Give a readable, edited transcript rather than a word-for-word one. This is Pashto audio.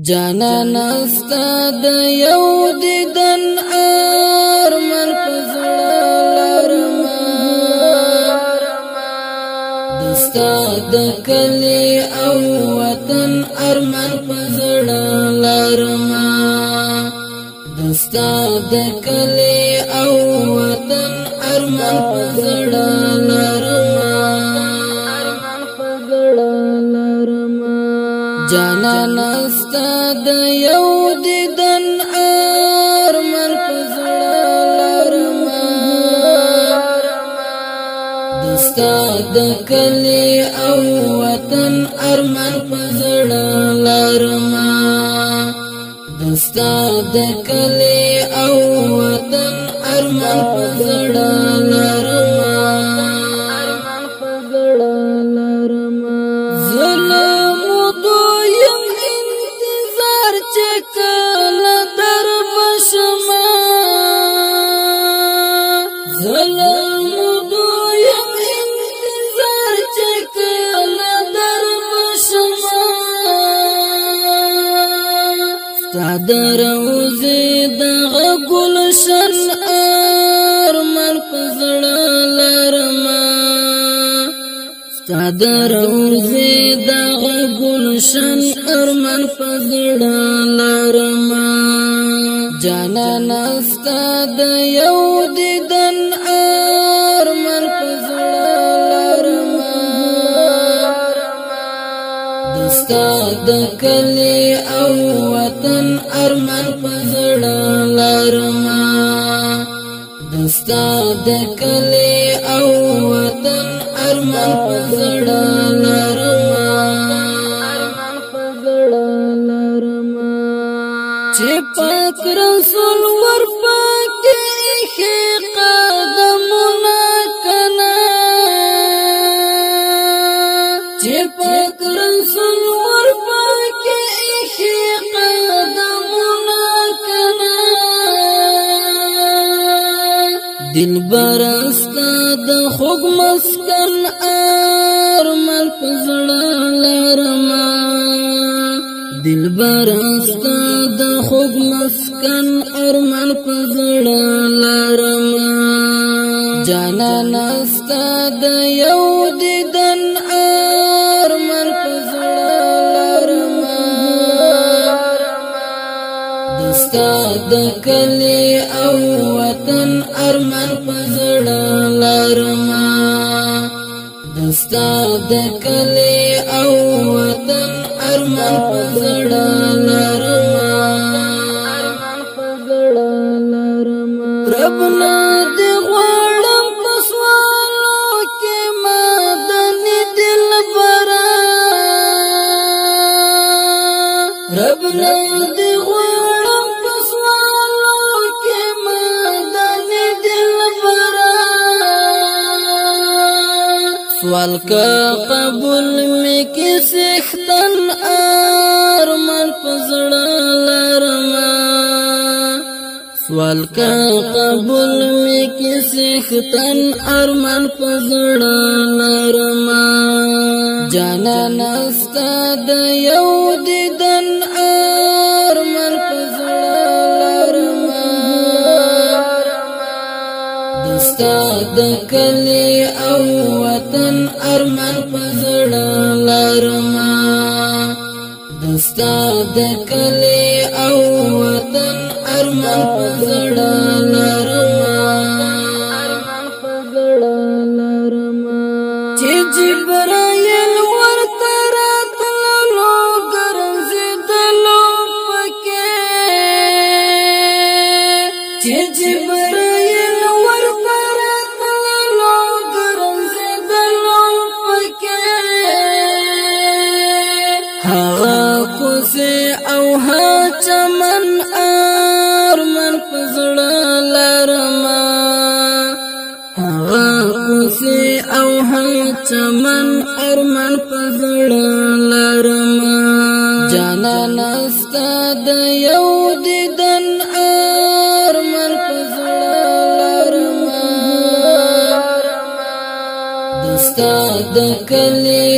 جانان استا د یو دیدن ارمان پزړه لرما دستا د کلی او وطن ارمان پزړه لرما دستا د کلی او وطن ارمان پزړه لرما جانان استا د یو دیدن ارمان پزړه لرما دستا د کلی او وطن ارمان پزړه لرما دستا د کلی او وطن ارمان پزړه لرما چکلا در بشما ظلم دویم انتظار چکلا در بشما ستاد روزی دغه گلشن ارمان پزړه لرما ستاد روزی دغه گلشن ارمان پزړه لرما جانان استا د یو دیدن ارمان پزړه لرما دستا د کلی او وطن ارمان پزړه لرما دستا د کلی او وطن ارمان پزړه لرما چې پاک رسول ورپکې خې قدمونه کنا چې پاک رسول ورپکې خې قدمونه کنا دلبر استا د خوږ مسکن ارمان پزړه لرما دلبر استا د خوږ مسکن ارمان پزړه لرما جانان استا د یو دیدن ارمان پزړه لرما دستا د کلی او وطن ارمان پزړه لرما دستا د کلی او وطن ارمان پزړه لرما ربنا دی غواړم په سوالو کې مدني دلبره ربنا دی غواړم په سوالو کې مدني دلبره سوال کا قبول می کې سختن ارمان پزړه لرما سوال کا قبول می کې سختن ارمان پزړه لرما جانان استا د یو دیدن ارمان پزړه لرما دستا د کلی او وطن ارمان پزړه لرما دستا د کلی او وطن ارمان پزړه لرما چې جبرائیل ورته راتللو ګرځېدلو پکې چې جبرائیل ورته راتللو ګرځېدلو پکې هغه کوڅې او ها چمن ارمان پزړه لرما هغه کوڅې او ها چمن ارمان پزړه لرما جانان استا د یو دیدن ارمان پزړه لرما دستا د کلی